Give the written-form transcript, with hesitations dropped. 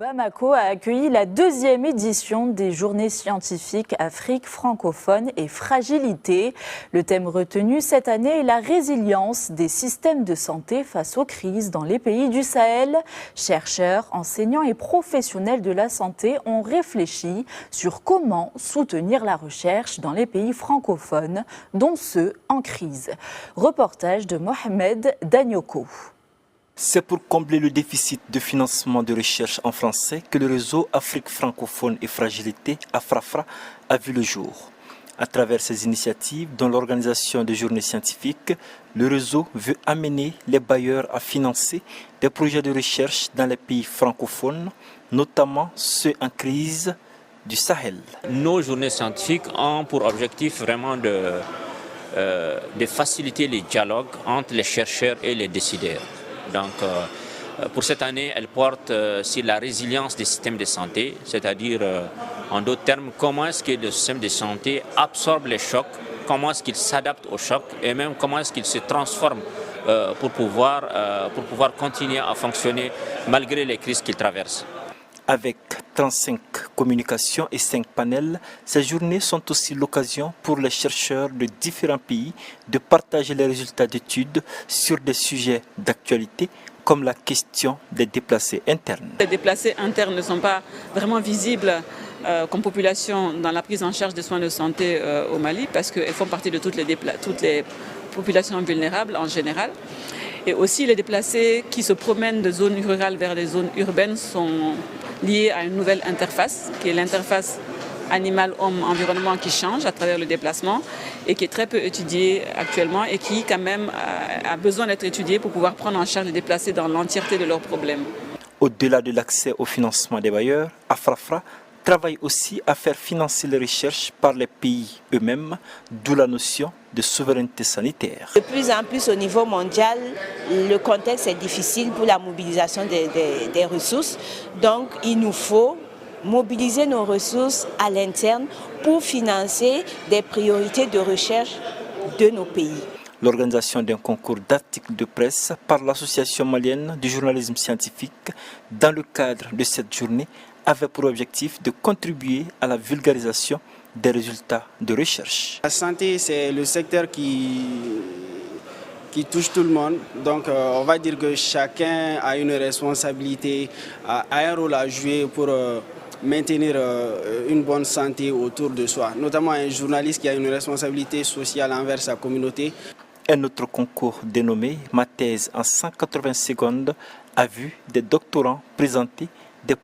Bamako a accueilli la deuxième édition des Journées scientifiques Afrique francophone et fragilité. Le thème retenu cette année est la résilience des systèmes de santé face aux crises dans les pays du Sahel. Chercheurs, enseignants et professionnels de la santé ont réfléchi sur comment soutenir la recherche dans les pays francophones, dont ceux en crise. Reportage de Mohamed Danyoko. C'est pour combler le déficit de financement de recherche en français que le réseau Afrique francophone et fragilité, AFRAFRA, a vu le jour. À travers ces initiatives, dont l'organisation de journées scientifiques, le réseau veut amener les bailleurs à financer des projets de recherche dans les pays francophones, notamment ceux en crise du Sahel. Nos journées scientifiques ont pour objectif vraiment de faciliter les dialogues entre les chercheurs et les décideurs. Donc, pour cette année, elle porte sur la résilience des systèmes de santé, c'est-à-dire, en d'autres termes, comment est-ce que le système de santé absorbe les chocs, comment est-ce qu'il s'adapte aux chocs et même comment est-ce qu'il se transforme pour pouvoir continuer à fonctionner malgré les crises qu'il traverse. Avec 35 communications et 5 panels, ces journées sont aussi l'occasion pour les chercheurs de différents pays de partager les résultats d'études sur des sujets d'actualité comme la question des déplacés internes. Les déplacés internes ne sont pas vraiment visibles comme population dans la prise en charge des soins de santé au Mali parce qu'elles font partie de toutes les populations vulnérables en général. Et aussi les déplacés qui se promènent de zones rurales vers les zones urbaines sont liés à une nouvelle interface, qui est l'interface animal-homme-environnement qui change à travers le déplacement et qui est très peu étudiée actuellement et qui quand même a besoin d'être étudiée pour pouvoir prendre en charge les déplacés dans l'entièreté de leurs problèmes. Au-delà de l'accès au financement des bailleurs, AFRAFRA travaille aussi à faire financer les recherches par les pays eux-mêmes, d'où la notion de souveraineté sanitaire. De plus en plus au niveau mondial, le contexte est difficile pour la mobilisation des ressources. Donc il nous faut mobiliser nos ressources à l'interne pour financer des priorités de recherche de nos pays. L'organisation d'un concours d'articles de presse par l'Association malienne du journalisme scientifique dans le cadre de cette journée avait pour objectif de contribuer à la vulgarisation des résultats de recherche. La santé, c'est le secteur qui touche tout le monde. Donc on va dire que chacun a une responsabilité, a un rôle à jouer pour maintenir une bonne santé autour de soi. Notamment un journaliste qui a une responsabilité sociale envers sa communauté. Un autre concours dénommé « Ma thèse en 180 secondes » a vu des doctorants présenter